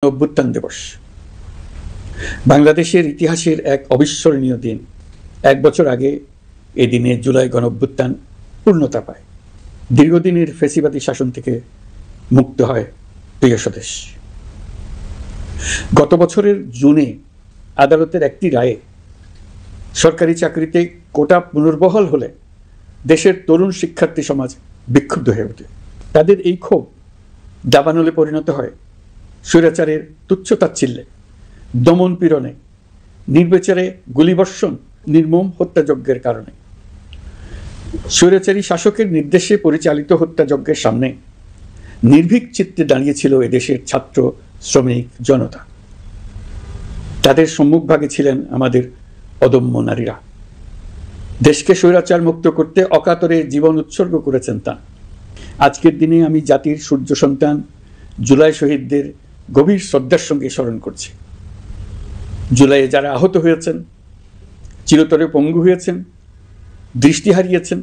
অভ্যুত্থান দিবস বাংলাদেশের ইতিহাসের এক অবিস্মরণীয় দিন। 1 বছর আগে এই দিনে জুলাই গণঅভ্যুত্থান পূর্ণতা পায়। দীর্ঘদিনের ফ্যাসিবাদী শাসন থেকে মুক্ত হয় প্রিয় স্বদেশ। গত বছরের জুনে আদালতের একটি রায়ে সরকারি চাকরিতে কোটা পুনর্বহাল হলে দেশের তরুণ শিক্ষার্থী সমাজ বিক্ষুব্ধ হয়ে ওঠে। তাদের এই ক্ষোভ দাবানলে পরিণত হয় স্বৈরাচারের তুচ্ছতাচ্ছিল্যে, দমন পীড়নে, নির্বিচারে গুলিবর্ষণ, নির্মম হত্যাযজ্ঞের কারণে। স্বৈরাচারী শাসকের নির্দেশে পরিচালিত হত্যাযজ্ঞের সামনে নির্ভীক চিত্তে দাঁড়িয়েছিল এদেশের ছাত্র, শ্রমিক, জনতা। তাদের সম্মুখভাগে ছিলেন আমাদের অদম্য নারীরা। দেশকে স্বৈরাচার মুক্ত করতে অকাতরে জীবন উৎসর্গ করেছেন তাঁরা। আজকের দিনে আমি জাতির সূর্য সন্তান জুলাই শহীদদের গভীর শ্রদ্ধার সঙ্গে স্মরণ করছি। জুলাইয়ে যারা আহত হয়েছেন, চিরতরে পঙ্গু হয়েছেন, দৃষ্টি হারিয়েছেন,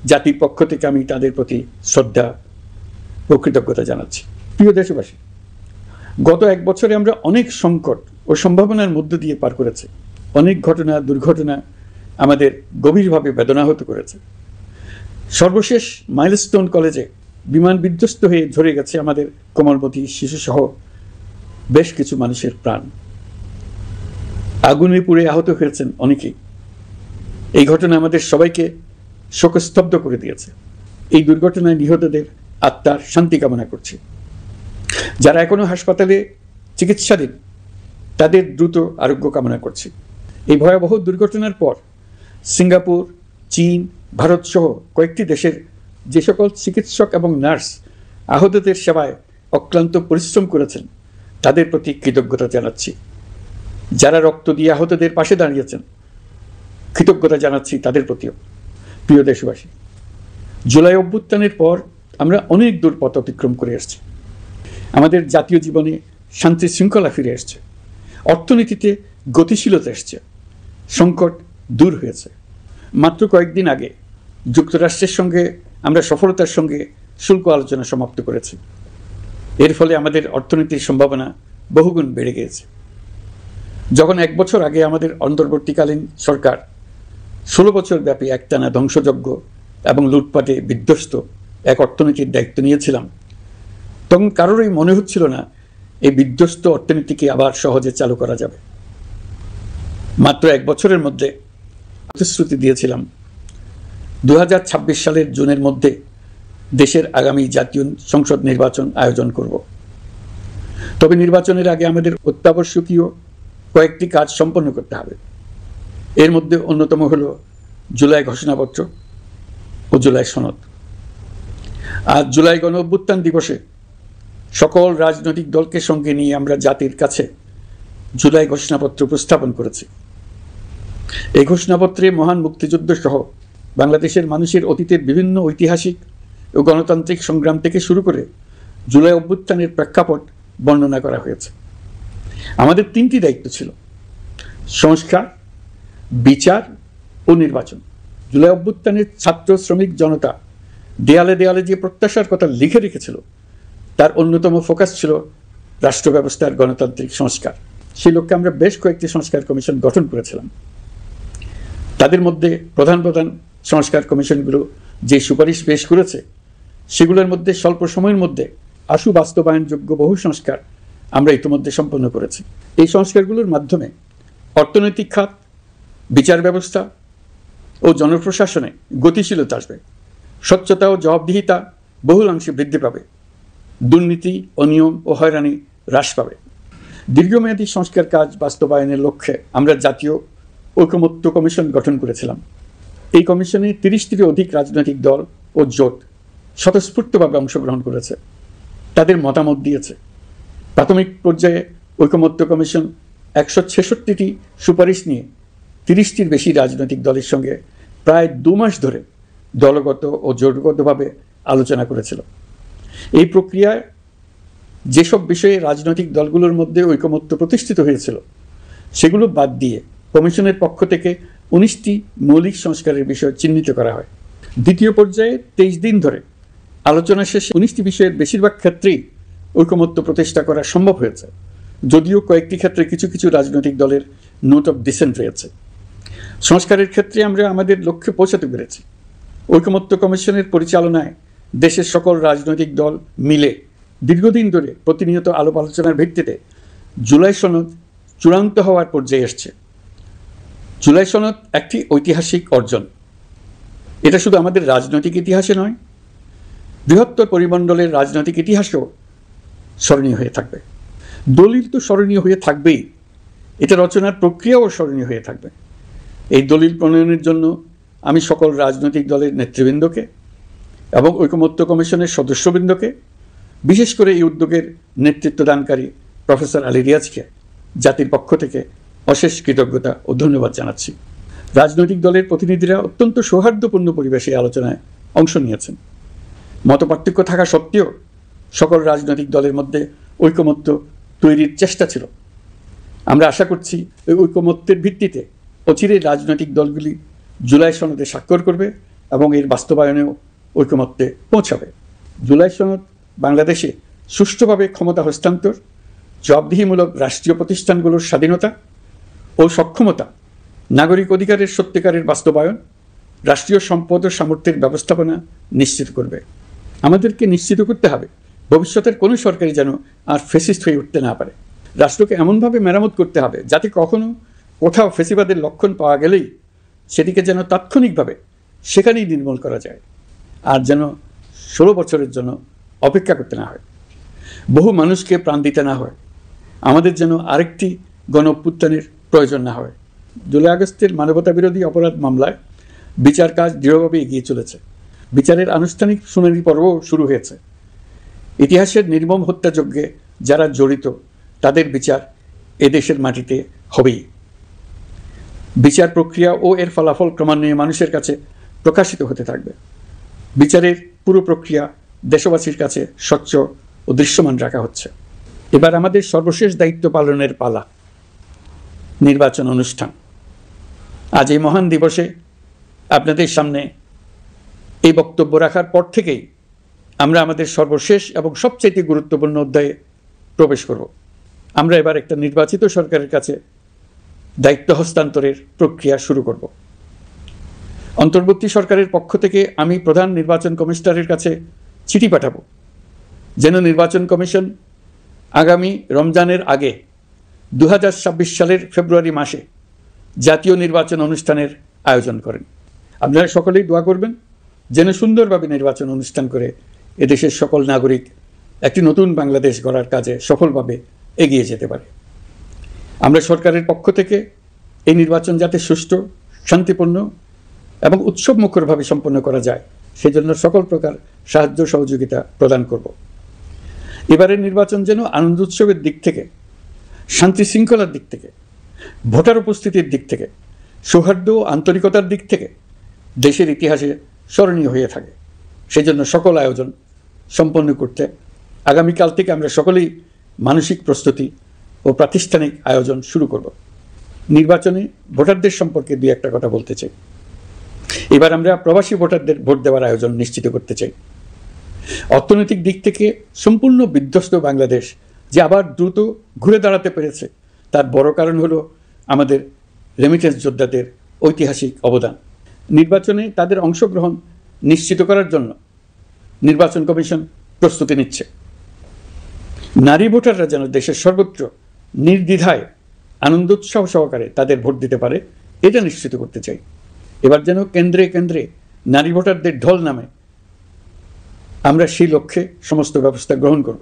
জাতির পক্ষ থেকে আমি তাদের প্রতি শ্রদ্ধা ও কৃতজ্ঞতা জানাচ্ছি। প্রিয় দেশবাসী, গত 1 বছরে আমরা অনেক সংকট ও সম্ভাবনার মধ্য দিয়ে পার করেছি। অনেক ঘটনা, দুর্ঘটনা আমাদের গভীরভাবে বেদনাহত করেছে। সর্বশেষ মাইলস্টোন কলেজে বিমান বিধ্বস্ত হয়ে ঝরে গেছে আমাদের কোমলমতি শিশুসহ বেশ কিছু মানুষের প্রাণ। আগুনে পুড়ে আহত হয়েছেন অনেকেই। এই ঘটনা আমাদের সবাইকে শোকস্তব্ধ করে দিয়েছে। এই দুর্ঘটনায় নিহতদের আত্মার শান্তি কামনা করছি। যারা এখনো হাসপাতালে চিকিৎসাধীন তাদের দ্রুত আরোগ্য কামনা করছি। এই ভয়াবহ দুর্ঘটনার পর সিঙ্গাপুর, চীন, ভারত সহ কয়েকটি দেশের যে সকল চিকিৎসক এবং নার্স আহতদের সেবায় অক্লান্ত পরিশ্রম করেছেন তাদের প্রতি কৃতজ্ঞতা জানাচ্ছি। যারা রক্ত দিয়ে আহতদের পাশে দাঁড়িয়েছেন কৃতজ্ঞতা জানাচ্ছি তাদের প্রতিও। প্রিয় দেশবাসী, জুলাই অভ্যুত্থানের পর আমরা অনেক দূর পথ অতিক্রম করে এসেছি। আমাদের জাতীয় জীবনে শান্তি শৃঙ্খলা ফিরে এসছে, অর্থনীতিতে গতিশীলতা এসছে, সংকট দূর হয়েছে। মাত্র কয়েকদিন আগে যুক্তরাষ্ট্রের সঙ্গে আমরা সফলতার সঙ্গে শুল্ক আলোচনা সমাপ্ত করেছি। এর ফলে আমাদের অর্থনীতির সম্ভাবনা বহুগুণ বেড়ে গিয়েছে। যখন 1 বছর আগে আমাদের অন্তর্বর্তীকালীন সরকার 16 বছর ব্যাপী একটানা ধ্বংসযজ্ঞ এবং লুটপাটে বিধ্বস্ত এক অর্থনীতির দায়িত্ব নিয়েছিলাম, তখন কারোরই মনে হচ্ছিল না এই বিধ্বস্ত অর্থনীতিকে আবার সহজে চালু করা যাবে। মাত্র 1 বছরের মধ্যে প্রতিশ্রুতি দিয়েছিলাম 2026 সালের জুনের মধ্যে দেশের আগামী জাতীয় সংসদ নির্বাচন আয়োজন করব। তবে নির্বাচনের আগে আমাদের অত্যাবশ্যকীয় কয়েকটি কাজ সম্পন্ন করতে হবে। এর মধ্যে অন্যতম হল জুলাই ঘোষণাপত্র ও জুলাই সনদ। আজ জুলাই গণঅভ্যুত্থান দিবসে সকল রাজনৈতিক দলকে সঙ্গে নিয়ে আমরা জাতির কাছে জুলাই ঘোষণাপত্র উপস্থাপন করেছি। এই ঘোষণাপত্রে মহান মুক্তিযুদ্ধ সহ বাংলাদেশের মানুষের অতীতের বিভিন্ন ঐতিহাসিক ও গণতান্ত্রিক সংগ্রাম থেকে শুরু করে জুলাই অভ্যুত্থানের প্রেক্ষাপট বর্ণনা করা হয়েছে। আমাদের 3টি দায়িত্ব ছিল: সংস্কার, বিচার ও নির্বাচন। জুলাই অভ্যুত্থানের ছাত্র, শ্রমিক, জনতা দেয়ালে দেয়ালে যে প্রত্যাশার কথা লিখে রেখেছিল তার অন্যতম ফোকাস ছিল রাষ্ট্র ব্যবস্থার গণতান্ত্রিক সংস্কার। সেই লক্ষ্যে আমরা বেশ কয়েকটি সংস্কার কমিশন গঠন করেছিলাম। তাদের মধ্যে প্রধান প্রধান সংস্কার কমিশনগুলো যে সুপারিশ পেশ করেছে সেগুলোর মধ্যে স্বল্প সময়ের মধ্যে আশু বাস্তবায়নযোগ্য বহু সংস্কার আমরা ইতিমধ্যে সম্পন্ন করেছি। এই সংস্কারগুলোর মাধ্যমে অর্থনৈতিক খাত, বিচার ব্যবস্থা ও জনপ্রশাসনে গতিশীলতা আসবে। স্বচ্ছতা ও জবাবদিহিতা বহুলাংশে বৃদ্ধি পাবে। দুর্নীতি, অনিয়ম ও হয়রানি হ্রাস পাবে। দীর্ঘমেয়াদী সংস্কার কাজ বাস্তবায়নের লক্ষ্যে আমরা জাতীয় ঐকমত্য কমিশন গঠন করেছিলাম। এই কমিশনে 30টিরও অধিক রাজনৈতিক দল ও জোট স্বতঃস্ফূর্তভাবে অংশগ্রহণ করেছে, তাদের মতামত দিয়েছে। প্রাথমিক পর্যায়ে ঐকমত্য কমিশন 166টি সুপারিশ নিয়ে 30টির বেশি রাজনৈতিক দলের সঙ্গে প্রায় 2 মাস ধরে দলগত ও জোটগতভাবে আলোচনা করেছিল। এই প্রক্রিয়ায় যেসব বিষয়ে রাজনৈতিক দলগুলোর মধ্যে ঐকমত্য প্রতিষ্ঠিত হয়েছিল সেগুলো বাদ দিয়ে কমিশনের পক্ষ থেকে 19টি মৌলিক সংস্কারের বিষয় চিহ্নিত করা হয়। দ্বিতীয় পর্যায়ে 23 দিন ধরে আলোচনা শেষে 19টি বিষয়ের বেশিরভাগ ক্ষেত্রেই ঐকমত্য প্রতিষ্ঠা করা সম্ভব হয়েছে, যদিও কয়েকটি ক্ষেত্রে কিছু কিছু রাজনৈতিক দলের নোট অফ ডিসেন্ট রয়েছে। সংস্কারের ক্ষেত্রে আমরা আমাদের লক্ষ্যে পৌঁছাতে পেরেছি। ঐকমত্য কমিশনের পরিচালনায় দেশের সকল রাজনৈতিক দল মিলে দীর্ঘদিন ধরে প্রতিনিয়ত আলাপ আলোচনার ভিত্তিতে জুলাই সনদ চূড়ান্ত হওয়ার পর্যায়ে এসছে। জুলাই সনদ একটি ঐতিহাসিক অর্জন। এটা শুধু আমাদের রাজনৈতিক ইতিহাসে নয়, বৃহত্তর পরিমণ্ডলের রাজনৈতিক ইতিহাসেও স্মরণীয় হয়ে থাকবে। দলিল তো স্মরণীয় হয়ে থাকবেই, এটা রচনার প্রক্রিয়াও স্মরণীয় হয়ে থাকবে। এই দলিল প্রণয়নের জন্য আমি সকল রাজনৈতিক দলের নেতৃবৃন্দকে এবং ঐকমত্য কমিশনের সদস্যবৃন্দকে, বিশেষ করে এই উদ্যোগের নেতৃত্বদানকারী প্রফেসর আলী রিয়াজকে জাতির পক্ষ থেকে অশেষ কৃতজ্ঞতা ও ধন্যবাদ জানাচ্ছি। রাজনৈতিক দলের প্রতিনিধিরা অত্যন্ত সৌহার্দ্যপূর্ণ পরিবেশে আলোচনায় অংশ নিয়েছেন। মতপার্থক্য থাকা সত্ত্বেও সকল রাজনৈতিক দলের মধ্যে ঐকমত্য তৈরির চেষ্টা ছিল। আমরা আশা করছি এই ঐকমত্যের ভিত্তিতে অচিরেই রাজনৈতিক দলগুলি জুলাই সনদে স্বাক্ষর করবে এবং এর বাস্তবায়নেও ঐকমত্যে পৌঁছাবে। জুলাই সনদ বাংলাদেশে সুষ্ঠুভাবে ক্ষমতা হস্তান্তর, জবাবদিহিমূলক রাষ্ট্রীয় প্রতিষ্ঠানগুলোর স্বাধীনতা ও সক্ষমতা, নাগরিক অধিকারের সত্যিকারের বাস্তবায়ন, রাষ্ট্রীয় সম্পদ ও সামর্থ্যের ব্যবস্থাপনা নিশ্চিত করবে। আমাদেরকে নিশ্চিত করতে হবে ভবিষ্যতের কোনো সরকারই যেন আর ফ্যাসিস্ট হয়ে উঠতে না পারে। রাষ্ট্রকে এমনভাবে মেরামত করতে হবে যাতে কখনো কোথাও ফ্যাসিবাদের লক্ষণ পাওয়া গেলেই সেটিকে যেন তাৎক্ষণিকভাবে সেখানেই নির্মূল করা যায়, আর যেন 16 বছরের জন্য অপেক্ষা করতে না হয়, বহু মানুষকে প্রাণ দিতে না হয়, আমাদের যেন আরেকটি গণ অভ্যুত্থানের প্রয়োজন না হয়। জুলাই আগস্টের মানবতা বিরোধী অপরাধ মামলায় বিচার কাজ দৃঢ়ভাবে এগিয়ে চলেছে। বিচারের আনুষ্ঠানিক শুনানি পর্বও শুরু হয়েছে। ইতিহাসের নির্মম হত্যাযজ্ঞে যারা জড়িত তাদের বিচার এদেশের মাটিতে হবেই। বিচার প্রক্রিয়া ও এর ফলাফল ক্রমান্বয়ে মানুষের কাছে প্রকাশিত হতে থাকবে। বিচারের পুরো প্রক্রিয়া দেশবাসীর কাছে স্বচ্ছ ও দৃশ্যমান রাখা হচ্ছে। এবার আমাদের সর্বশেষ দায়িত্ব পালনের পালা, নির্বাচন অনুষ্ঠান। আজ এই মহান দিবসে আপনাদের সামনে এই বক্তব্য রাখার পর থেকেই আমরা আমাদের সর্বশেষ এবং সবচেয়ে গুরুত্বপূর্ণ অধ্যায়ে প্রবেশ করব। আমরা এবার একটা নির্বাচিত সরকারের কাছে দায়িত্ব হস্তান্তরের প্রক্রিয়া শুরু করব। অন্তর্বর্তী সরকারের পক্ষ থেকে আমি প্রধান নির্বাচন কমিশনারের কাছে চিঠি পাঠাবো যেন নির্বাচন কমিশন আগামী রমজানের আগে 2026 সালের ফেব্রুয়ারি মাসে জাতীয় নির্বাচন অনুষ্ঠানের আয়োজন করেন। আপনারা সকলেই দোয়া করবেন যেন সুন্দরভাবে নির্বাচন অনুষ্ঠান করে এদেশের সকল নাগরিক একটি নতুন বাংলাদেশ গড়ার কাজে সফলভাবে এগিয়ে যেতে পারে। আমরা সরকারের পক্ষ থেকে এই নির্বাচন যাতে সুষ্ঠু, শান্তিপূর্ণ এবং উৎসবমুখরভাবে সম্পন্ন করা যায় সেজন্য সকল প্রকার সাহায্য সহযোগিতা প্রদান করব। এবারের নির্বাচন যেন আনন্দ উৎসবের দিক থেকে, শান্তি শৃঙ্খলার দিক থেকে, ভোটার উপস্থিতির দিক থেকে, সৌহার্দ্য ও আন্তরিকতার দিক থেকে দেশের ইতিহাসে স্মরণীয় হয়ে থাকে। সেজন্য সকল আয়োজন সম্পন্ন করতে আগামীকাল থেকে আমরা সকলেই মানসিক প্রস্তুতি ও প্রাতিষ্ঠানিক আয়োজন শুরু করব। নির্বাচনে ভোটারদের সম্পর্কে দুই একটা কথা বলতে চাই। এবার আমরা প্রবাসী ভোটারদের ভোট দেওয়ার আয়োজন নিশ্চিত করতে চাই। অর্থনৈতিক দিক থেকে সম্পূর্ণ বিধ্বস্ত বাংলাদেশ যে আবার দ্রুত ঘুরে দাঁড়াতে পেরেছে তার বড় কারণ হলো আমাদের রেমিটেন্স যোদ্ধাদের ঐতিহাসিক অবদান। নির্বাচনে তাদের অংশগ্রহণ নিশ্চিত করার জন্য নির্বাচন কমিশন প্রস্তুতি নিচ্ছে। নারী ভোটাররা যেন দেশের সর্বত্র নির্দ্বিধায় আনন্দোৎসব সহকারে তাদের ভোট দিতে পারে এটা নিশ্চিত করতে চাই। এবার যেন কেন্দ্রে কেন্দ্রে নারী ভোটারদের ঢল নামে, আমরা সেই লক্ষ্যে সমস্ত ব্যবস্থা গ্রহণ করব।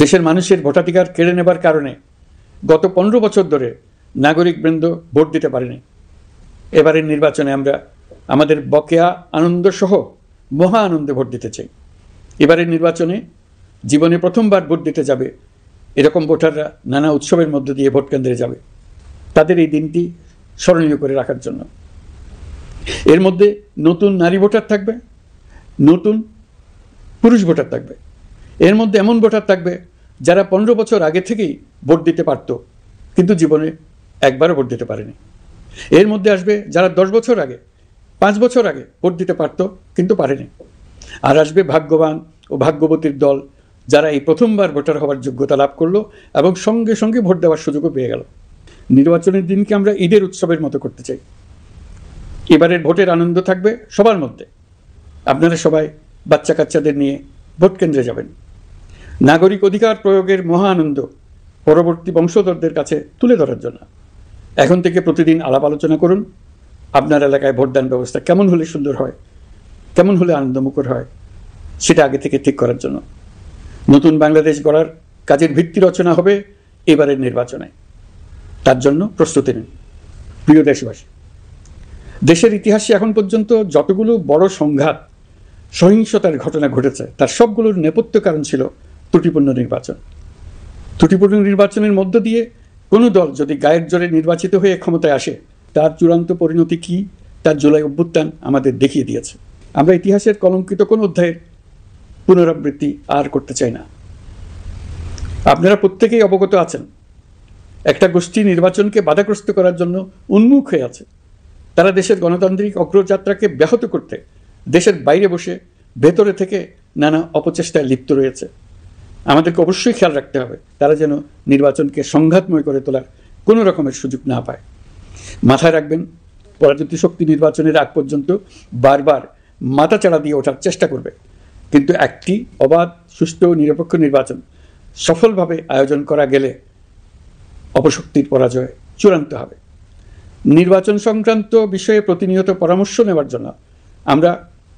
দেশের মানুষের ভোটাধিকার কেড়ে নেবার কারণে গত 15 বছর ধরে নাগরিকবৃন্দ ভোট দিতে পারেনি। এবারের নির্বাচনে আমরা আমাদের বকেয়া আনন্দ সহ মহা আনন্দে ভোট দিতে চাই। এবারের নির্বাচনে জীবনে প্রথমবার ভোট দিতে যাবে এরকম ভোটাররা নানা উৎসবের মধ্য দিয়ে ভোট কেন্দ্রে যাবে, তাদের এই দিনটি স্মরণীয় করে রাখার জন্য। এর মধ্যে নতুন নারী ভোটার থাকবে, নতুন পুরুষ ভোটার থাকবে, এর মধ্যে এমন ভোটার থাকবে যারা 15 বছর আগে থেকেই ভোট দিতে পারত কিন্তু জীবনে একবারও ভোট দিতে পারেনি। এর মধ্যে আসবে যারা 10 বছর আগে, 5 বছর আগে ভোট দিতে পারত কিন্তু পারেনি। আর আসবে ভাগ্যবান ও ভাগ্যবতীর দল যারা এই প্রথমবার ভোটার হওয়ার যোগ্যতা লাভ করলো এবং সঙ্গে সঙ্গে ভোট দেওয়ার সুযোগও পেয়ে গেল। নির্বাচনের দিনকে আমরা ঈদের উৎসবের মতো করতে চাই। এবারের ভোটের আনন্দ থাকবে সবার মধ্যে। আপনারা সবাই বাচ্চা কাচ্চাদের নিয়ে ভোট কেন্দ্রে যাবেন। নাগরিক অধিকার প্রয়োগের মহা আনন্দ পরবর্তী বংশধরদের কাছে তুলে ধরার জন্য এখন থেকে প্রতিদিন আলাপ আলোচনা করুন। আপনার এলাকায় ভোটদান ব্যবস্থা কেমন হলে সুন্দর হয়, কেমন হলে আনন্দমুখর হয়, সেটা আগে থেকে ঠিক করার জন্য। নতুন বাংলাদেশ গড়ার কাজের ভিত্তি রচনা হবে এবারের নির্বাচনে। তার জন্য প্রস্তুতি নিন। প্রিয় দেশবাসী, দেশের ইতিহাসে এখন পর্যন্ত যতগুলো বড় সংঘাত, সহিংসতার ঘটনা ঘটেছে তার সবগুলোর নেপথ্য কারণ ছিল ত্রুটিপূর্ণ নির্বাচন। ত্রুটিপূর্ণ নির্বাচনের মধ্য দিয়ে কোনো দল যদি গায়ের জোরে নির্বাচিত হয়ে ক্ষমতায় আসে, তার চূড়ান্ত পরিণতি কী তার জুলাই অভ্যুত্থান আমাদের দেখিয়ে দিয়েছে। আমরা ইতিহাসের কলঙ্কিত কোনো অধ্যায়ের পুনরাবৃত্তি আর করতে চাই না। আপনারা প্রত্যেকেই অবগত আছেন, একটা গোষ্ঠী নির্বাচনকে বাধাগ্রস্ত করার জন্য উন্মুখ হয়ে আছে। তারা দেশের গণতান্ত্রিক অগ্রযাত্রাকে ব্যাহত করতে দেশের বাইরে বসে ভেতরে থেকে নানা অপচেষ্টায় লিপ্ত রয়েছে। আমাদেরকে অবশ্যই খেয়াল রাখতে হবে তারা যেন নির্বাচনকে সংঘাতময় করে তোলার কোনো রকমের সুযোগ না পায়। মাথায় রাখবেন, পরাজিত শক্তি নির্বাচনের আগ পর্যন্ত বারবার মাথাচাড়া দিয়ে ওঠার চেষ্টা করবে, কিন্তু একটি অবাধ, সুষ্ঠু ও নিরপেক্ষ নির্বাচন সফলভাবে আয়োজন করা গেলে অপশক্তির পরাজয় চূড়ান্ত হবে। নির্বাচন সংক্রান্ত বিষয়ে প্রতিনিয়ত পরামর্শ নেওয়ার জন্য আমরা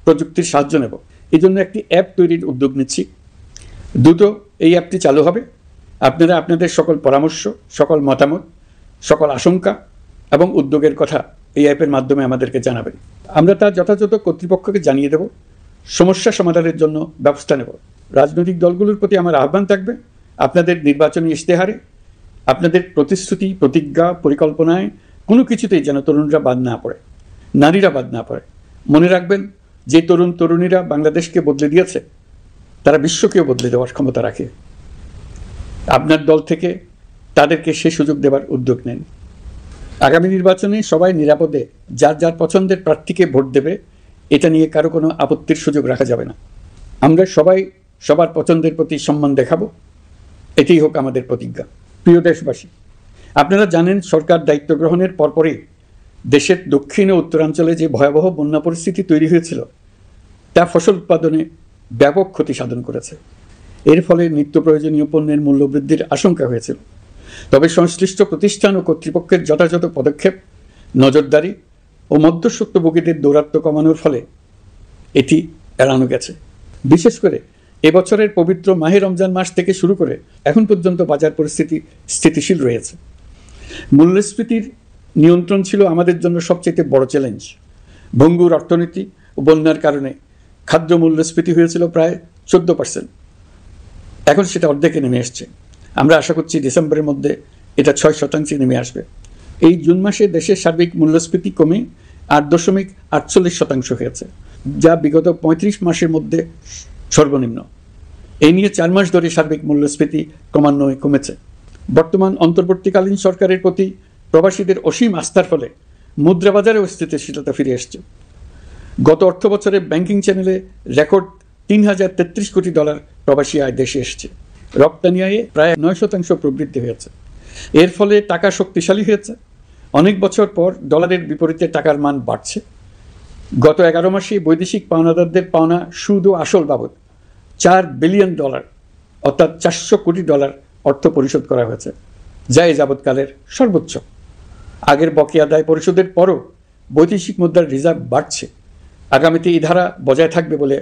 প্রযুক্তির সাহায্য নেব। এই জন্য একটি অ্যাপ তৈরির উদ্যোগ নিচ্ছি। দ্রুত এই অ্যাপটি চালু হবে। আপনারা আপনাদের সকল পরামর্শ, সকল মতামত, সকল আশঙ্কা এবং উদ্যোগের কথা এই অ্যাপের মাধ্যমে আমাদেরকে জানাবেন। আমরা তা যথাযথ কর্তৃপক্ষকে জানিয়ে দেব, সমস্যা সমাধানের জন্য ব্যবস্থা নেব। রাজনৈতিক দলগুলোর প্রতি আমার আহ্বান থাকবে, আপনাদের নির্বাচনী ইশতেহারে, আপনাদের প্রতিশ্রুতি, প্রতিজ্ঞা, পরিকল্পনায় কোনো কিছুতেই যেন তরুণরা বাদ না পড়ে, নারীরা বাদ না পড়ে। মনে রাখবেন, যে তরুণ তরুণীরা বাংলাদেশকে বদলে দিয়েছে তারা বিশ্বকেও বদলে দেওয়ার ক্ষমতা রাখে। আপনার দল থেকে তাদেরকে সে সুযোগ দেওয়ার উদ্যোগ নেন। আগামী নির্বাচনে সবাই নিরাপদে যার যার পছন্দের প্রার্থীকে ভোট দেবে, এটা নিয়ে কারো কোনো আপত্তির সুযোগ রাখা যাবে না। আমরা সবাই সবার পছন্দের প্রতি সম্মান দেখাবো, এটাই হোক আমাদের প্রতিজ্ঞা। প্রিয় দেশবাসী, আপনারা জানেন সরকার দায়িত্ব গ্রহণের পরপরই দেশের দক্ষিণ ও উত্তরাঞ্চলে যে ভয়াবহ বন্যা পরিস্থিতি তৈরি হয়েছিল তা ফসল উৎপাদনে ব্যাপক ক্ষতি সাধন করেছে। এর ফলে নিত্য প্রয়োজনীয় পণ্যের মূল্যবৃদ্ধির আশঙ্কা হয়েছিল। তবে সংশ্লিষ্ট প্রতিষ্ঠান ও কর্তৃপক্ষের যথাযথ পদক্ষেপ, নজরদারি ও মধ্যস্বত্বভোগীদের দৌরাত্ম্য কমানোর ফলে এটি এড়ানো গেছে। বিশেষ করে এবছরের পবিত্র মাহে রমজান মাস থেকে শুরু করে এখন পর্যন্ত বাজার পরিস্থিতি স্থিতিশীল রয়েছে। মূল্যস্ফীতির নিয়ন্ত্রণ ছিল আমাদের জন্য সবচেয়ে বড় চ্যালেঞ্জ। ভঙ্গুর অর্থনীতি ও বন্যার কারণে খাদ্য মূল্যস্ফীতি হয়েছিল প্রায় 14%। এখন সেটা অর্ধেকে নেমে এসছে। আমরা আশা করছি ডিসেম্বরের মধ্যে এটা 6% নেমে আসবে। এই জুন মাসে দেশের সার্বিক মূল্যস্ফীতি কমে 8.48% হয়েছে, যা বিগত 35 মাসের মধ্যে সর্বনিম্ন। এই নিয়ে 4 মাস ধরে সার্বিক মূল্যস্ফীতি ক্রমান্বয়ে কমেছে। বর্তমান অন্তর্বর্তীকালীন সরকারের প্রতি প্রবাসীদের অসীম আস্থার ফলে মুদ্রাবাজারেও স্থিতিশীলতা ফিরে এসছে। গত অর্থ বছরে ব্যাংকিং চ্যানেলে রেকর্ড $3033 কোটি প্রবাসী আয় দেশে এসছে। রপ্তানি আয়ে প্রায় 9% প্রবৃদ্ধি হয়েছে। এর ফলে টাকা শক্তিশালী হয়েছে। অনেক বছর পর ডলারের বিপরীতে টাকার মান বাড়ছে। গত 11 মাসে বৈদেশিক পাওনাদারদের পাওনা সুদ ও আসল বাবদ $4 বিলিয়ন অর্থাৎ $400 কোটি অর্থ পরিশোধ করা হয়েছে, যা এ যাবৎকালের সর্বোচ্চ। আগের বকেয়া আদায় পরিশোধের পরও বৈদেশিক মুদ্রার রিজার্ভ বাড়ছে। আগামীতে এই ধারা বজায় থাকবে বলে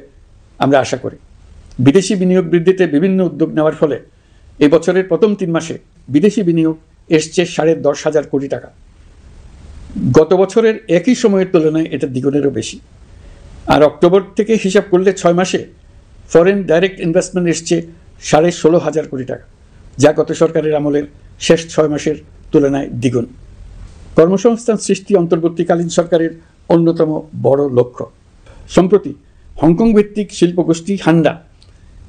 আমরা আশা করি। বিদেশি বিনিয়োগ বৃদ্ধিতে বিভিন্ন উদ্যোগ নেওয়ার ফলে এবছরের প্রথম 3 মাসে বিদেশি বিনিয়োগ এসছে $10,500 কোটি। গত বছরের একই সময়ের তুলনায় এটা দ্বিগুণেরও বেশি। আর অক্টোবর থেকে হিসাব করলে 6 মাসে ফরেন ডাইরেক্ট ইনভেস্টমেন্ট এসছে $16,500 কোটি, যা গত সরকারের আমলের শেষ 6 মাসের তুলনায় দ্বিগুণ। কর্মসংস্থান সৃষ্টি অন্তর্বর্তীকালীন সরকারের অন্যতম বড় লক্ষ্য। সম্প্রতি হংকং ভিত্তিক শিল্পগোষ্ঠী হান্ডা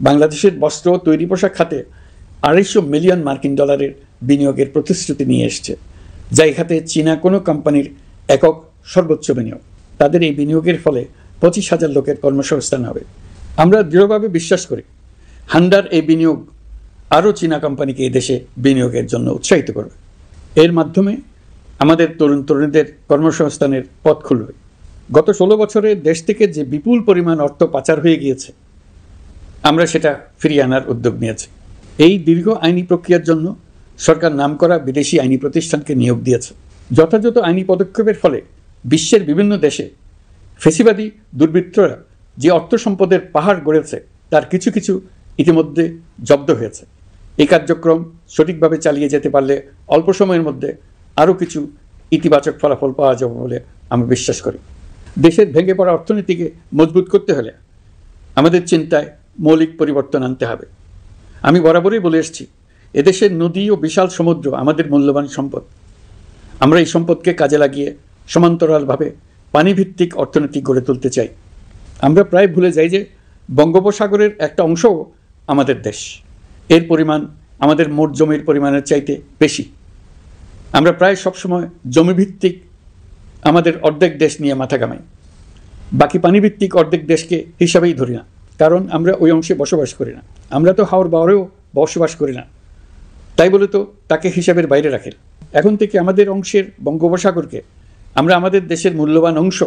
বাংলাদেশের বস্ত্র ও তৈরি পোশাক খাতে $250 মিলিয়ন বিনিয়োগের প্রতিশ্রুতি নিয়ে এসছে, যা এই খাতে চীনা কোনো কোম্পানির একক সর্বোচ্চ বিনিয়োগ। তাদের এই বিনিয়োগের ফলে 25,000 লোকের কর্মসংস্থান হবে। আমরা দৃঢ়ভাবে বিশ্বাস করি হান্ডার এই বিনিয়োগ আরও চীনা কোম্পানিকে এই দেশে বিনিয়োগের জন্য উৎসাহিত করবে। এর মাধ্যমে আমাদের তরুণ তরুণীদের কর্মসংস্থানের পথ খুলবে। গত 16 বছরে দেশ থেকে যে বিপুল পরিমাণ অর্থ পাচার হয়ে গিয়েছে, আমরা সেটা ফিরিয়ে আনার উদ্যোগ নিয়েছি। এই দীর্ঘ আইনি প্রক্রিয়ার জন্য সরকার নামকরা বিদেশি আইনি প্রতিষ্ঠানকে নিয়োগ দিয়েছে। যথাযথ আইনি পদক্ষেপের ফলে বিশ্বের বিভিন্ন দেশে ফেসিবাদী দুর্বৃত্তরা যে অর্থ সম্পদের পাহাড় গড়েছে তার কিছু কিছু ইতিমধ্যে জব্দ হয়েছে। এই কার্যক্রম সঠিকভাবে চালিয়ে যেতে পারলে অল্প সময়ের মধ্যে আরও কিছু ইতিবাচক ফলাফল পাওয়া যাবে বলে আমি বিশ্বাস করি। দেশের ভেঙে পড়া অর্থনীতিকে মজবুত করতে হলে আমাদের চিন্তায় মৌলিক পরিবর্তন আনতে হবে। আমি বরাবরই বলে এসেছি, এদেশের নদী ও বিশাল সমুদ্র আমাদের মূল্যবান সম্পদ। আমরা এই সম্পদকে কাজে লাগিয়ে সমান্তরালভাবে পানিভিত্তিক অর্থনীতি গড়ে তুলতে চাই। আমরা প্রায় ভুলে যাই যে বঙ্গোপসাগরের একটা অংশও আমাদের দেশ। এর পরিমাণ আমাদের মোট জমির পরিমাণের চাইতে বেশি। আমরা প্রায় সবসময় জমিভিত্তিক আমাদের অর্ধেক দেশ নিয়ে মাথা ঘামাই, বাকি পানিভিত্তিক অর্ধেক দেশকে হিসাবেই ধরি না, কারণ আমরা ওই অংশে বসবাস করি না। আমরা তো হাওর বাওরেও বসবাস করি না, তাই বলে তো তাকে হিসাবের বাইরে রাখেন। এখন থেকে আমাদের অংশের বঙ্গোপসাগরকে আমরা আমাদের দেশের মূল্যবান অংশ,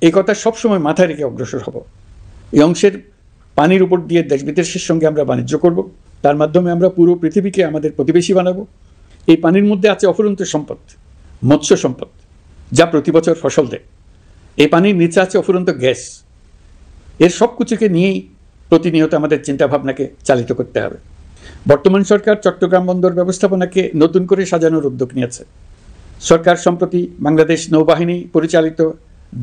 এই কথা সবসময় মাথায় রেখে অগ্রসর হব। এই অংশের পানির উপর দিয়ে দেশ বিদেশের সঙ্গে আমরা বাণিজ্য করব, তার মাধ্যমে আমরা পুরো পৃথিবীকে আমাদের প্রতিবেশী বানাবো। এই পানির মধ্যে আছে অফুরন্ত সম্পদ, মৎস্য সম্পদ, যা প্রতি বছর ফসল দেয়। এই পানির নিচে আছে অফুরন্ত গ্যাস। এর সব কিছুকে নিয়েই প্রতিনিয়ত আমাদের চিন্তাভাবনাকে চালিত করতে হবে। বর্তমান সরকার চট্টগ্রাম বন্দর ব্যবস্থাপনাকে নতুন করে সাজানোর উদ্যোগ নিয়েছে। সরকার সম্প্রতি বাংলাদেশ নৌবাহিনী পরিচালিত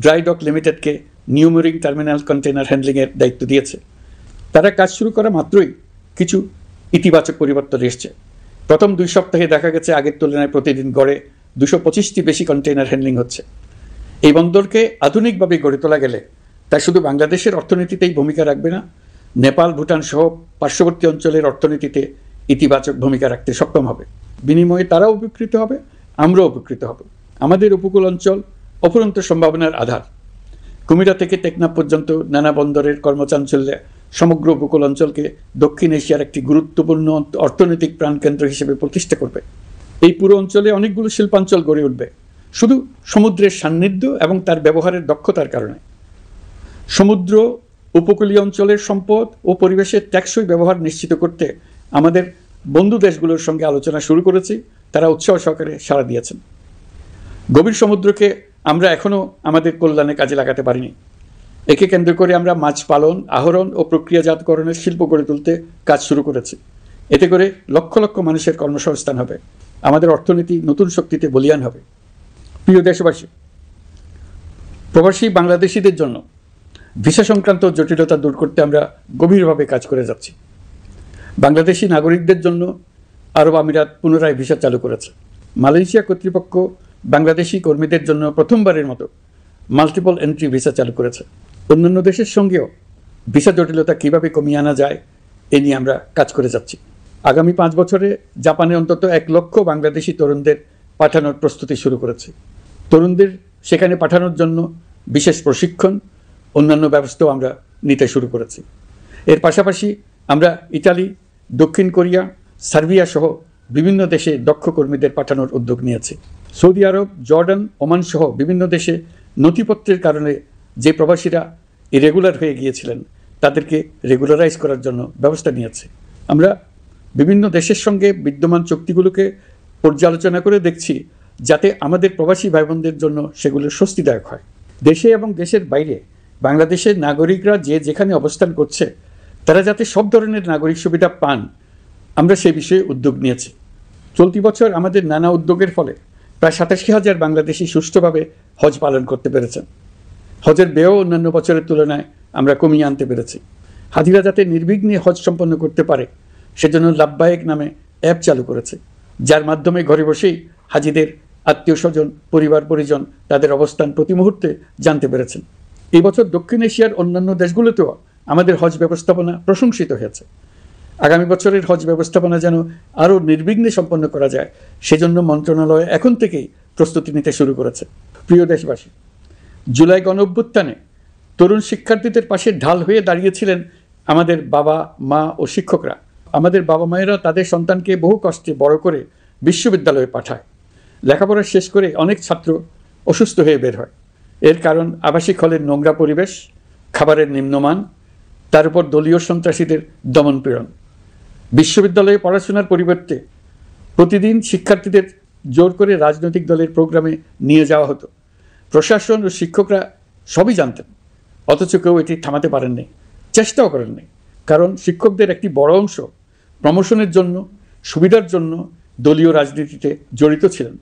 ড্রাই ডক লিমিটেডকে নিউ মুরিং টার্মিনাল কন্টেনার হ্যান্ডলিংয়ের দায়িত্ব দিয়েছে। তারা কাজ শুরু করা মাত্রই কিছু ইতিবাচক পরিবর্তন এসছে। প্রথম 2 সপ্তাহে দেখা গেছে আগের তুলনায় প্রতিদিন গড়ে 225টি বেশি কন্টেইনার হ্যান্ডলিং হচ্ছে। এই বন্দরকে আধুনিকভাবে গড়ে তোলা গেলে তা শুধু বাংলাদেশের অর্থনীতিতেই ভূমিকা রাখবে না, নেপাল, ভুটান সহ পার্শ্ববর্তী অঞ্চলের অর্থনীতিতে ইতিবাচক ভূমিকা রাখতে সক্ষম হবে। বিনিময়ে তারাও উপকৃত হবে, আমরাও উপকৃত হব। আমাদের উপকূল অঞ্চল অফুরন্ত সম্ভাবনার আধার। কুমিরা থেকে টেকনাফ পর্যন্ত নানা বন্দরের কর্মচাঞ্চল্যে সমগ্র উপকূল অঞ্চলকে দক্ষিণ এশিয়ার একটি গুরুত্বপূর্ণ অর্থনৈতিক প্রাণকেন্দ্র হিসেবে প্রতিষ্ঠা করবে। এই পুরো অঞ্চলে অনেকগুলো শিল্পাঞ্চল গড়ে উঠবে শুধু সমুদ্রের সান্নিধ্য এবং তার ব্যবহারের দক্ষতার কারণে। সমুদ্র উপকূলীয় অঞ্চলের সম্পদ ও পরিবেশের টেকসই ব্যবহার নিশ্চিত করতে আমাদের বন্ধু দেশগুলোর সঙ্গে আলোচনা শুরু করেছি। তারা উৎসাহ সহকারে সাড়া দিয়েছেন। গভীর সমুদ্রকে আমরা এখনও আমাদের কল্যাণে কাজে লাগাতে পারিনি। একে কেন্দ্র করে আমরা মাছ পালন, আহরণ ও প্রক্রিয়াজাতকরণের শিল্প গড়ে তুলতে কাজ শুরু করেছি। এতে করে লক্ষ লক্ষ মানুষের কর্মসংস্থান হবে, আমাদের অর্থনীতি নতুন শক্তিতে বলীয়ান হবে। প্রিয় দেশবাসী, প্রবাসী বাংলাদেশিদের জন্য ভিসা সংক্রান্ত জটিলতা দূর করতে আমরা গভীরভাবে কাজ করে যাচ্ছি। বাংলাদেশি নাগরিকদের জন্য আরব আমিরাত পুনরায় ভিসা চালু করেছে। মালয়েশিয়া কর্তৃপক্ষ বাংলাদেশি কর্মীদের জন্য প্রথমবারের মতো মাল্টিপল এন্ট্রি ভিসা চালু করেছে। অন্যান্য দেশের সঙ্গেও ভিসা জটিলতা কীভাবে কমিয়ে আনা যায় এ নিয়ে আমরা কাজ করে যাচ্ছি। আগামী 5 বছরে জাপানে অন্তত 1 লক্ষ বাংলাদেশি তরুণদের পাঠানোর প্রস্তুতি শুরু করেছে। তরুণদের সেখানে পাঠানোর জন্য বিশেষ প্রশিক্ষণ, অন্যান্য ব্যবস্থাও আমরা নিতে শুরু করেছি। এর পাশাপাশি আমরা ইতালি, দক্ষিণ কোরিয়া, সার্বিয়া সহ বিভিন্ন দেশে দক্ষ কর্মীদের পাঠানোর উদ্যোগ নিয়েছি। সৌদি আরব, জর্ডান, ওমান সহ বিভিন্ন দেশে নথিপত্রের কারণে যে প্রবাসীরা ইরেগুলার হয়ে গিয়েছিলেন তাদেরকে রেগুলারাইজ করার জন্য ব্যবস্থা নিয়েছে। আমরা বিভিন্ন দেশের সঙ্গে বিদ্যমান চুক্তিগুলোকে পর্যালোচনা করে দেখছি যাতে আমাদের প্রবাসী ভাই বোনদের জন্য সেগুলো স্বস্তিদায়ক হয়। দেশে এবং দেশের বাইরে বাংলাদেশের নাগরিকরা যে যেখানে অবস্থান করছে তারা যাতে সব ধরনের নাগরিক সুবিধা পান, আমরা সেই বিষয়ে উদ্যোগ নিয়েছি। চলতি বছর আমাদের নানা উদ্যোগের ফলে প্রায় 87,000 বাংলাদেশি সুষ্ঠুভাবে হজ পালন করতে পেরেছেন। হজের ব্যয়ও অন্যান্য বছরের তুলনায় আমরা কমিয়ে আনতে পেরেছি। হাজিরা যাতে নির্বিঘ্নে হজ সম্পন্ন করতে পারে সেজন্য লাব্বায়েক নামে অ্যাপ চালু করেছে, যার মাধ্যমে ঘরে বসেই হাজিদের আত্মীয় স্বজন, পরিবার পরিজন তাদের অবস্থান প্রতি মুহূর্তে জানতে পেরেছেন। এই বছর দক্ষিণ এশিয়ার অন্যান্য দেশগুলোতেও আমাদের হজ ব্যবস্থাপনা প্রশংসিত হয়েছে। আগামী বছরের হজ ব্যবস্থাপনা যেন আরও নির্বিঘ্নে সম্পন্ন করা যায় সেজন্য মন্ত্রণালয় এখন থেকেই প্রস্তুতি নিতে শুরু করেছে। প্রিয় দেশবাসী, জুলাই গণঅভ্যুত্থানে তরুণ শিক্ষার্থীদের পাশে ঢাল হয়ে দাঁড়িয়েছিলেন আমাদের বাবা মা ও শিক্ষকরা, আমাদের বাবা মায়েরা তাদের সন্তানকে বহু কষ্টে বড় করে বিশ্ববিদ্যালয়ে পাঠায়। লেখাপড়া শেষ করে অনেক ছাত্র অসুস্থ হয়ে বের হয়। এর কারণ আবাসিক হলের নোংরা পরিবেশ, খাবারের নিম্নমান, তার উপর দলীয় সন্ত্রাসীদের দমনপীড়ন। বিশ্ববিদ্যালয়ে পড়াশোনার পরিবর্তে প্রতিদিন শিক্ষার্থীদের জোর করে রাজনৈতিক দলের প্রোগ্রামে নিয়ে যাওয়া হতো। প্রশাসন ও শিক্ষকরা সবই জানতেন, অথচ কেউ এটি থামাতে পারেননি, চেষ্টাও করেননি। কারণ শিক্ষকদের একটি বড় অংশ প্রমোশনের জন্য, সুবিধার জন্য দলীয় রাজনীতিতে জড়িত ছিলেন,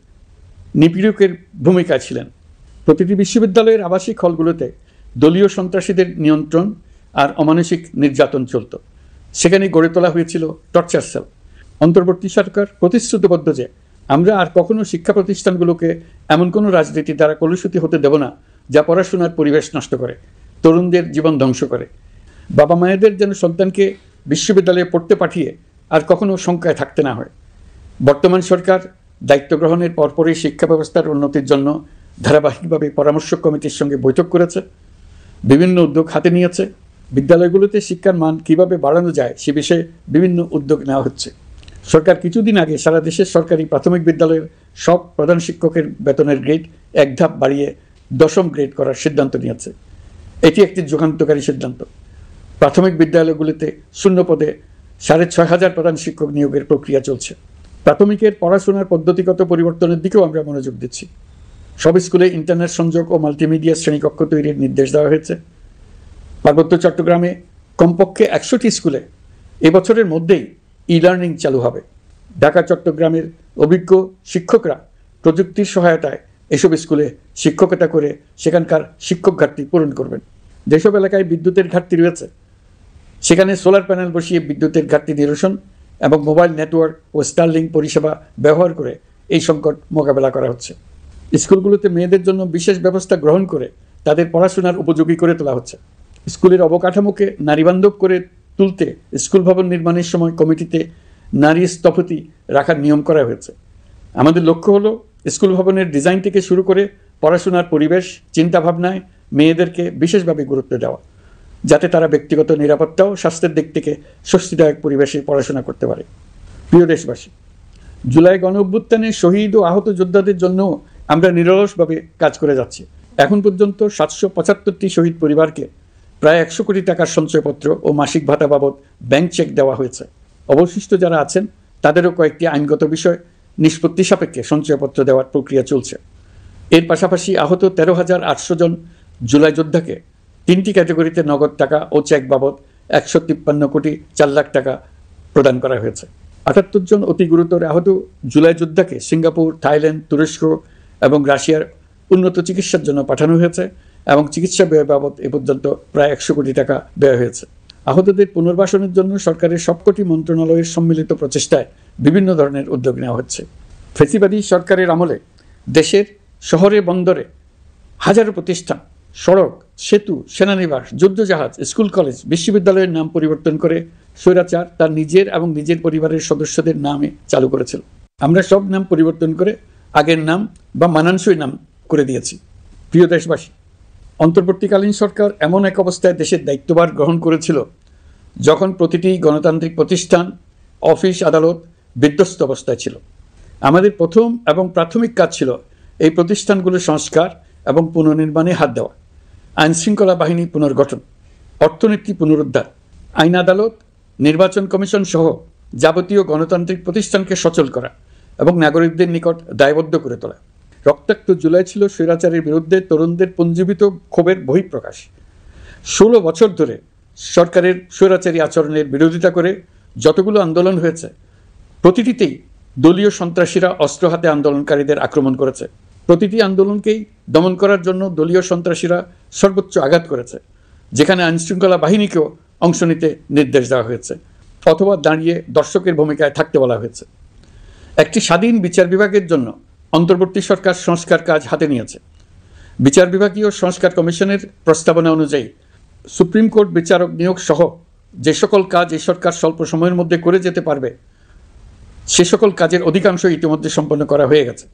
নিপীড়কের ভূমিকায় ছিলেন। প্রতিটি বিশ্ববিদ্যালয়ের আবাসিক হলগুলোতে দলীয় সন্ত্রাসীদের নিয়ন্ত্রণ আর অমানসিক নির্যাতন চলত। সেখানে গড়ে তোলা হয়েছিল টর্চার সেল। অন্তর্বর্তী সরকার প্রতিশ্রুতিবদ্ধ যে আমরা আর কখনো শিক্ষা প্রতিষ্ঠানগুলোকে এমন কোনো রাজনীতি দ্বারা কলুষিত হতে দেব না যা পড়াশোনার পরিবেশ নষ্ট করে, তরুণদের জীবন ধ্বংস করে। বাবা মায়েদের যেন সন্তানকে বিশ্ববিদ্যালয়ে পড়তে পাঠিয়ে আর কখনো শঙ্কায় থাকতে না হয়। বর্তমান সরকার দায়িত্ব গ্রহণের পরপরই শিক্ষা ব্যবস্থার উন্নতির জন্য ধারাবাহিকভাবে পরামর্শ কমিটির সঙ্গে বৈঠক করেছে, বিভিন্ন উদ্যোগ হাতে নিয়েছে। বিদ্যালয়গুলোতে শিক্ষার মান কীভাবে বাড়ানো যায় সে বিষয়ে বিভিন্ন উদ্যোগ নেওয়া হচ্ছে। সরকার কিছুদিন আগে সারা দেশের সরকারি প্রাথমিক বিদ্যালয়ের সব প্রধান শিক্ষকের বেতনের গ্রেড এক ধাপ বাড়িয়ে 10ম গ্রেড করার সিদ্ধান্ত নিয়েছে। এটি একটি যুগান্তকারী সিদ্ধান্ত। প্রাথমিক বিদ্যালয়গুলিতে শূন্য পদে 6,500 প্রধান শিক্ষক নিয়োগের প্রক্রিয়া চলছে। প্রাথমিকের পড়াশোনার পদ্ধতিগত পরিবর্তনের দিকেও আমরা মনোযোগ দিচ্ছি। সব স্কুলে ইন্টারনেট সংযোগ ও মাল্টিমিডিয়া শ্রেণীকক্ষ তৈরির নির্দেশ দেওয়া হয়েছে। পার্বত্য চট্টগ্রামে কমপক্ষে 100টি স্কুলে এবছরের মধ্যেই ই-লার্নিং চালু হবে। ঢাকা চট্টগ্রামের অভিজ্ঞ শিক্ষকরা প্রযুক্তির সহায়তায় এসব স্কুলে শিক্ষকতা করে সেখানকার শিক্ষক ঘাটতি পূরণ করবেন। যেসব এলাকায় বিদ্যুতের ঘাটতি রয়েছে সেখানে সোলার প্যানেল বসিয়ে বিদ্যুতের ঘাটতি নিরসন এবং মোবাইল নেটওয়ার্ক ও স্টারলিং পরিষেবা ব্যবহার করে এই সংকট মোকাবেলা করা হচ্ছে। স্কুলগুলোতে মেয়েদের জন্য বিশেষ ব্যবস্থা গ্রহণ করে তাদের পড়াশোনার উপযোগী করে তোলা হচ্ছে। স্কুলের অবকাঠামোকে নারীবান্ধব করে তুলতে স্কুল ভবন নির্মাণের সময় কমিটিতে নারী স্থপতি রাখার নিয়ম করা হয়েছে। আমাদের লক্ষ্য হলো স্কুল ভবনের ডিজাইন থেকে শুরু করে পড়াশোনার পরিবেশ চিন্তাভাবনায় মেয়েদেরকে বিশেষভাবে গুরুত্ব দেওয়া, যাতে তারা ব্যক্তিগত নিরাপত্তা ও স্বাস্থ্যের দিক থেকে স্বস্তিদায়ক পরিবেশে পড়াশোনা করতে পারে। প্রিয় দেশবাসী, জুলাই গণ অভ্যুত্থানে শহীদ ও আহত যোদ্ধাদের জন্য আমরা নিরলসভাবে কাজ করে যাচ্ছি। এখন পর্যন্ত 775টি শহীদ পরিবারকে প্রায় 100 কোটি টাকার সঞ্চয়পত্র ও মাসিক ভাতা বাবদ ব্যাংক চেক দেওয়া হয়েছে। অবশিষ্ট যারা আছেন তাদেরও কয়েকটি আইনগত বিষয় নিষ্পত্তি সাপেক্ষে সঞ্চয়পত্র দেওয়ার প্রক্রিয়া চলছে। এর পাশাপাশি আহত 13,800 জন জুলাই যোদ্ধাকে 3টি ক্যাটাগরিতে নগদ টাকা ও চেক বাবদ 153 কোটি 4 লাখ টাকা প্রদান করা হয়েছে। 78 জন অতি গুরুতর আহত জুলাই যোদ্ধাকে সিঙ্গাপুর, থাইল্যান্ড, তুরস্ক এবং রাশিয়ার উন্নত চিকিৎসার জন্য পাঠানো হয়েছে এবং চিকিৎসা ব্যয় বাবদ এ পর্যন্ত প্রায় 100 কোটি টাকা ব্যয় হয়েছে। আহতদের পুনর্বাসনের জন্য সরকারের সবকটি মন্ত্রণালয়ের সম্মিলিত প্রচেষ্টায় বিভিন্ন ধরনের উদ্যোগ নেওয়া হচ্ছে। ফ্যাসিবাদী সরকারের আমলে দেশের শহরে বন্দরে হাজারো প্রতিষ্ঠান, সড়ক, সেতু, সেনানিবাস, যুদ্ধজাহাজ, স্কুল, কলেজ, বিশ্ববিদ্যালয়ের নাম পরিবর্তন করে স্বৈরাচার তার নিজের এবং নিজের পরিবারের সদস্যদের নামে চালু করেছিল। আমরা সব নাম পরিবর্তন করে আগের নাম বা মানানসই নাম করে দিয়েছি। প্রিয় দেশবাসী, অন্তর্বর্তীকালীন সরকার এমন এক অবস্থায় দেশের দায়িত্বভার গ্রহণ করেছিল যখন প্রতিটি গণতান্ত্রিক প্রতিষ্ঠান, অফিস, আদালত বিধ্বস্ত অবস্থায় ছিল। আমাদের প্রথম এবং প্রাথমিক কাজ ছিল এই প্রতিষ্ঠানগুলোর সংস্কার এবং পুনর্নির্মাণে হাত দেওয়া, আইনশৃঙ্খলা বাহিনী পুনর্গঠন, অর্থনীতি পুনরুদ্ধার, আইন আদালত, নির্বাচন কমিশন সহ যাবতীয় গণতান্ত্রিক প্রতিষ্ঠানকে সচল করা এবং নাগরিকদের নিকট দায়বদ্ধ করে তোলা। রক্তাক্ত জুলাই ছিল স্বৈরাচারের বিরুদ্ধে তরুণদের পুঞ্জীবিত ক্ষোভের বহিঃপ্রকাশ। 16 বছর ধরে সরকারের স্বৈরাচারী আচরণের বিরোধিতা করে যতগুলো আন্দোলন হয়েছে প্রতিটিতেই দলীয় সন্ত্রাসীরা অস্ত্র হাতে আন্দোলনকারীদের আক্রমণ করেছে। প্রতিটি আন্দোলনকেই দমন করার জন্য দলীয় সন্ত্রাসীরা সর্বোচ্চ আঘাত করেছে, যেখানে আইনশৃঙ্খলা বাহিনীকেও অংশ নিতে নির্দেশ দেওয়া হয়েছে অথবা দাঁড়িয়ে দর্শকের ভূমিকায় থাকতে বলা হয়েছে। একটি স্বাধীন বিচার বিভাগের জন্য অন্তর্বর্তী সরকার সংস্কার কাজ হাতে নিয়েছে। বিচার বিভাগীয় সংস্কার কমিশনের প্রস্তাবনা অনুযায়ী সুপ্রিম কোর্ট বিচারক নিয়োগ সহ যে সকল কাজ এই সরকার স্বল্প সময়ের মধ্যে করে যেতে পারবে সে সকল কাজের অধিকাংশ ইতিমধ্যে সম্পন্ন করা হয়ে গেছে,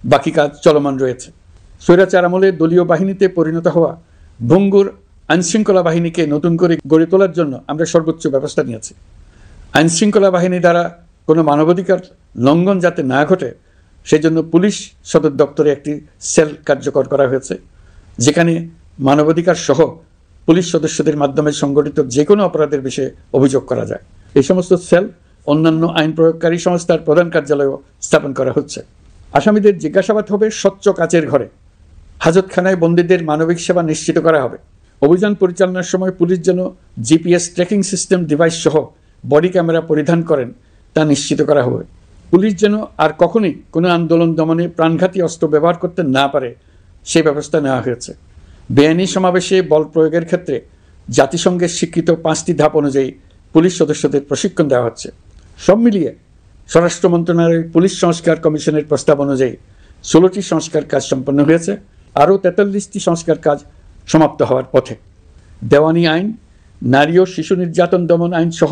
বাকি কাজ চলমান রয়েছে। স্বৈরাচার আমলে দলীয় বাহিনীতে পরিণত হওয়া ভঙ্গুর আইনশৃঙ্খলা বাহিনীকে নতুন করে গড়ে তোলার জন্য আমরা সর্বোচ্চ ব্যবস্থা নিয়েছি। আইনশৃঙ্খলা বাহিনী দ্বারা কোনো মানবাধিকার লঙ্ঘন যাতে না ঘটে সেই জন্য পুলিশ সদর দপ্তরে একটি সেল কার্যকর করা হয়েছে, যেখানে মানবাধিকার সহ পুলিশ সদস্যদের মাধ্যমে সংগঠিত যে কোনো অপরাধের বিষয়ে অভিযোগ করা যায়। এই সমস্ত সেল অন্যান্য আইন প্রয়োগকারী সংস্থার প্রধান কার্যালয়েও স্থাপন করা হচ্ছে। আসামিদের জিজ্ঞাসাবাদ হবে স্বচ্ছ কাচের ঘরে। হাজতখানায় বন্দীদের মানবিক সেবা নিশ্চিত করা হবে। অভিযান পরিচালনার সময় পুলিশ যেন জিপিএস ট্র্যাকিং সিস্টেম ডিভাইস সহ বডি ক্যামেরা পরিধান করেন তা নিশ্চিত করা হবে। পুলিশ যেন আর কখনোই কোনো আন্দোলন দমনে প্রাণঘাতী অস্ত্র ব্যবহার করতে না পারে সেই ব্যবস্থা নেওয়া হয়েছে। বেআইনি সমাবেশে বল প্রয়োগের ক্ষেত্রে জাতিসংঘের স্বীকৃত 5টি ধাপ অনুযায়ী পুলিশ সদস্যদের প্রশিক্ষণ দেওয়া হচ্ছে। সব মিলিয়ে স্বরাষ্ট্র মন্ত্রণালয়ের পুলিশ সংস্কার কমিশনের প্রস্তাব অনুযায়ী 16টি সংস্কার কাজ সম্পন্ন হয়েছে। আরও 43টি সংস্কার কাজ সমাপ্ত হওয়ার পথে। দেওয়ানি আইন, নারী ও শিশু নির্যাতন দমন আইন সহ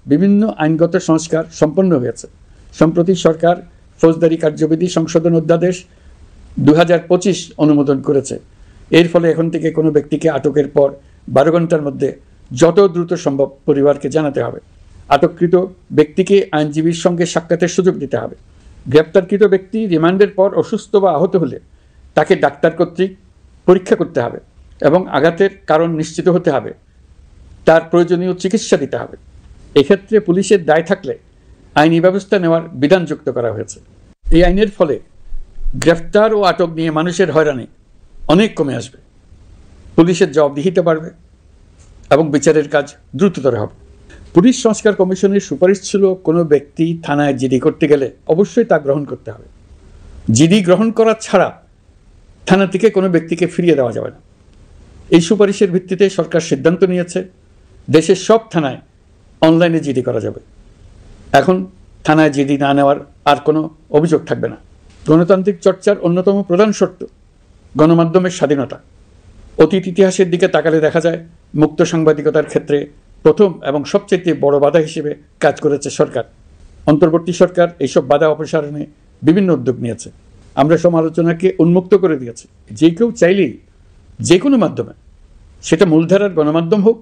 বিভিন্ন আইনগত সংস্কার সম্পন্ন হয়েছে। সম্প্রতি সরকার ফৌজদারি কার্যবিধি সংশোধন অধ্যাদেশ 2025 অনুমোদন করেছে। এর ফলে এখন থেকে কোনো ব্যক্তিকে আটকের পর 12 ঘন্টার মধ্যে যত দ্রুত সম্ভব পরিবারকে জানাতে হবে। আটককৃত ব্যক্তিকে আইনজীবীর সঙ্গে সাক্ষাতের সুযোগ দিতে হবে। গ্রেপ্তারকৃত ব্যক্তি রিমান্ডের পর অসুস্থ বা আহত হলে তাকে ডাক্তার কর্তৃক পরীক্ষা করতে হবে এবং আঘাতের কারণ নিশ্চিত হতে হবে। তার প্রয়োজনীয় চিকিৎসা দিতে হবে। এক্ষেত্রে পুলিশের দায় থাকলে আইনি ব্যবস্থা নেওয়ার বিধান যুক্ত করা হয়েছে। এই আইনের ফলে গ্রেফতার ও আটক নিয়ে মানুষের হয়রানি অনেক কমে আসবে। পুলিশের জবাবদিহিতে বাড়বে এবং বিচারের কাজ দ্রুততর হবে। পুলিশ সংস্কার কমিশনের সুপারিশ ছিল কোনো ব্যক্তি থানায় জিডি করতে গেলে অবশ্যই তা গ্রহণ করতে হবে। জিডি গ্রহণ করা ছাড়া থানা থেকে কোনো ব্যক্তিকে ফিরিয়ে দেওয়া যাবে না। এই সুপারিশের ভিত্তিতে সরকার সিদ্ধান্ত নিয়েছে দেশের সব থানায় অনলাইনে জিডি করা যাবে। এখন থানায় জিডি না নেওয়ার আর কোনো অভিযোগ থাকবে না। গণতান্ত্রিক চর্চার অন্যতম প্রধান শর্ত গণমাধ্যমের স্বাধীনতা। অতীত ইতিহাসের দিকে তাকালে দেখা যায় মুক্ত সাংবাদিকতার ক্ষেত্রে প্রথম এবং সবচেয়ে বড় বাধা হিসেবে কাজ করেছে সরকার। অন্তর্বর্তী সরকার এইসব বাধা অপসারণে বিভিন্ন উদ্যোগ নিয়েছে। আমরা সমালোচনাকে উন্মুক্ত করে দিয়েছি। যে কেউ চাইলেই যে কোনো মাধ্যমে, সেটা মূলধারার গণমাধ্যম হোক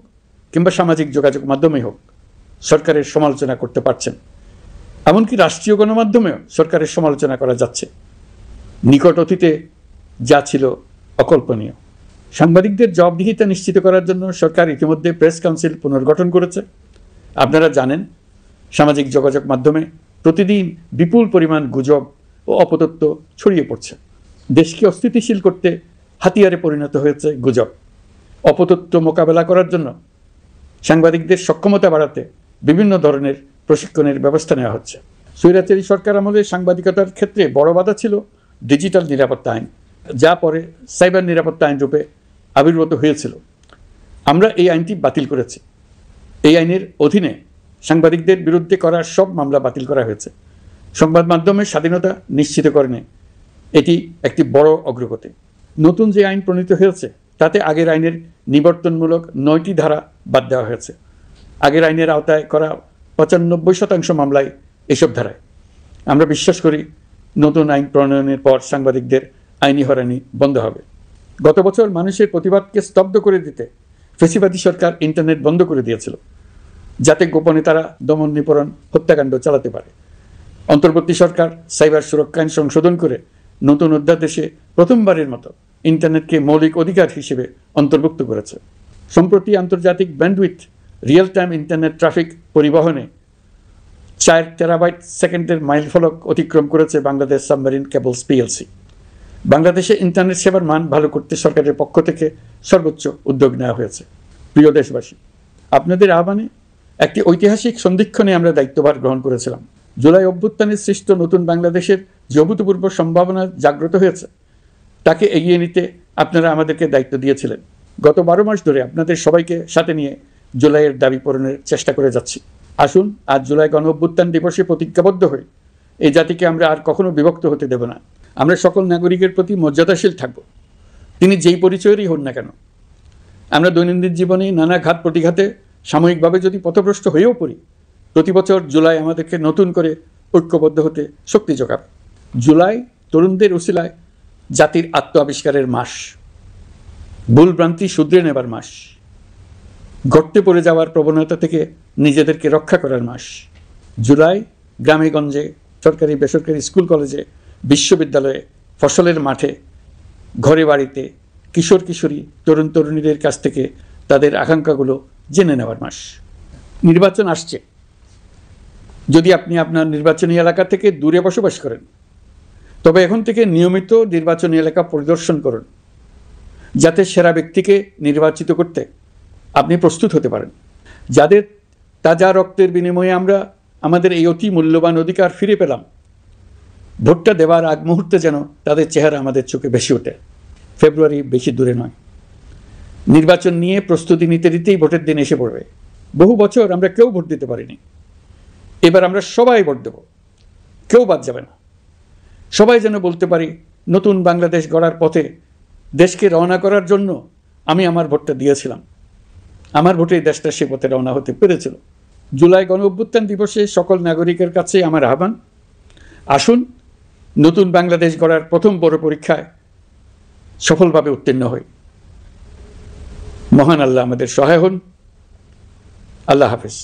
কিংবা সামাজিক যোগাযোগ মাধ্যমেই হোক, সরকারের সমালোচনা করতে পারছেন। এমনকি রাষ্ট্রীয় গণমাধ্যমেও সরকারের সমালোচনা করা যাচ্ছে। নিকট অতীতে যা ছিল অকল্পনীয়। সাংবাদিকদের জবাবদিহিতা নিশ্চিত করার জন্য সরকার ইতিমধ্যে প্রেস কাউন্সিল পুনর্গঠন করেছে। আপনারা জানেন, সামাজিক যোগাযোগ মাধ্যমে প্রতিদিন বিপুল পরিমাণ গুজব ও অপতথ্য ছড়িয়ে পড়ছে। দেশকে অস্থিতিশীল করতে হাতিয়ারে পরিণত হয়েছে গুজব। অপতথ্য মোকাবেলা করার জন্য সাংবাদিকদের সক্ষমতা বাড়াতে বিভিন্ন ধরনের প্রশিক্ষণের ব্যবস্থা নেওয়া হচ্ছে। স্বৈরাচারী সরকার আমলে সাংবাদিকতার ক্ষেত্রে বড় বাধা ছিল ডিজিটাল নিরাপত্তা আইন, যা পরে সাইবার নিরাপত্তা আইন রূপে আবির্ভূত হয়েছিল। আমরা এই আইনটি বাতিল করেছি। এই আইনের অধীনে সাংবাদিকদের বিরুদ্ধে করা সব মামলা বাতিল করা হয়েছে। সংবাদ মাধ্যমের স্বাধীনতা নিশ্চিতকরণে এটি একটি বড় অগ্রগতি। নতুন যে আইন প্রণীত হয়েছে তাতে আগের আইনের নিবর্তনমূলক 9টি ধারা বাদ দেওয়া হয়েছে। আগের আইনের আওতায় করা 95% মামলায় এসব ধারায়। আমরা বিশ্বাস করি নতুন আইন প্রণয়নের পর সাংবাদিকদের আইনি হয়রানি বন্ধ হবে। গত বছর মানুষের প্রতিবাদকে স্তব্ধ করে দিতে ফ্যাসিবাদী সরকার ইন্টারনেট বন্ধ করে দিয়েছিল, যাতে গোপনে তারা দমন নিপীড়ন হত্যাকাণ্ড চালাতে পারে। অন্তর্বর্তী সরকার সাইবার সুরক্ষা আইন সংশোধন করে নতুন অধ্যাদেশে প্রথমবারের মতো ইন্টারনেটকে মৌলিক অধিকার হিসেবে অন্তর্ভুক্ত করেছে। সম্প্রতি আন্তর্জাতিক bandwidth real time internet traffic পরিবহনে 4 টেরাবাইট সেকেন্ডের মাইলফলক অতিক্রম করেছে বাংলাদেশ সাবমেরিন কেবলস পিএলসি। বাংলাদেশে ইন্টারনেট সেবার মান ভালো করতে সরকারের পক্ষ থেকে সর্বোচ্চ উদ্যোগ নেওয়া হয়েছে। প্রিয় দেশবাসী, আপনাদের আহ্বানে একটি ঐতিহাসিক সন্ধিক্ষণে আমরা দায়িত্বভার গ্রহণ করেছিলাম। জুলাই অভ্যুত্থানের সৃষ্ট নতুন বাংলাদেশের যে অভূতপূর্ব সম্ভাবনা জাগ্রত হয়েছে তাকে এগিয়ে নিতে আপনারা আমাদেরকে দায়িত্ব দিয়েছিলেন। গত 12 মাস ধরে আপনাদের সবাইকে সাথে নিয়ে জুলাইয়ের দাবি পূরণের চেষ্টা করে যাচ্ছি। আসুন আজ জুলাই গণ অভ্যুত্থান দিবসে প্রতিজ্ঞাবদ্ধ হই এই জাতিকে আমরা আর কখনো বিভক্ত হতে দেব না। আমরা সকল নাগরিকের প্রতি মর্যাদাশীল থাকব, তিনি যেই পরিচয়েরই হন না কেন। আমরা দৈনন্দিন জীবনে নানা ঘাত প্রতিঘাতে সাময়িকভাবে যদি পথভ্রষ্ট হয়েও পড়ি, প্রতি বছর জুলাই আমাদেরকে নতুন করে ঐক্যবদ্ধ হতে শক্তি যোগাবে। জুলাই তরুণদের উসিলায় জাতির আত্ম আবিষ্কারের মাস, ভুল ভ্রান্তি শুধরে নেবার মাস। গর্তে পড়ে যাওয়ার প্রবণতা থেকে নিজেদেরকে রক্ষা করার মাস। জুলাই গ্রামে গঞ্জে, সরকারি বেসরকারি স্কুল কলেজে, বিশ্ববিদ্যালয়ে, ফসলের মাঠে, ঘরে বাড়িতে কিশোর কিশোরী, তরুণ তরুণীদের কাছ থেকে তাদের আকাঙ্ক্ষাগুলো জেনে নেওয়ার মাস। নির্বাচন আসছে। যদি আপনি আপনার নির্বাচনী এলাকা থেকে দূরে বসবাস করেন, তবে এখন থেকে নিয়মিত নির্বাচনী এলাকা পরিদর্শন করুন, যাতে সেরা ব্যক্তিকে নির্বাচিত করতে আপনি প্রস্তুত হতে পারেন। যাদের তাজা রক্তের বিনিময়ে আমরা আমাদের এই অতি মূল্যবান অধিকার ফিরে পেলাম, ভোটটা দেওয়ার আগ মুহূর্তে যেন তাদের চেহারা আমাদের চোখে ভেসে ওঠে। ফেব্রুয়ারি বেশি দূরে নয়। নির্বাচন নিয়ে প্রস্তুতি নিতে নিতেই ভোটের দিন এসে পড়বে। বহু বছর আমরা কেউ ভোট দিতে পারিনি। এবার আমরা সবাই ভোট দেব, কেউ বাদ যাবে না। সবাই যেন বলতে পারি, নতুন বাংলাদেশ গড়ার পথে দেশকে রওনা করার জন্য আমি আমার ভোটটা দিয়েছিলাম। আমার ভোটেই দেশটা সে পথে রওনা হতে পেরেছিল। জুলাই গণ অভ্যুত্থান দিবসে সকল নাগরিকের কাছে আমার আহ্বান, আসুন নতুন বাংলাদেশ গড়ার প্রথম বড় পরীক্ষায় সফলভাবে উত্তীর্ণ হই। মহান আল্লাহ আমাদের সহায় হন। আল্লাহ হাফেজ।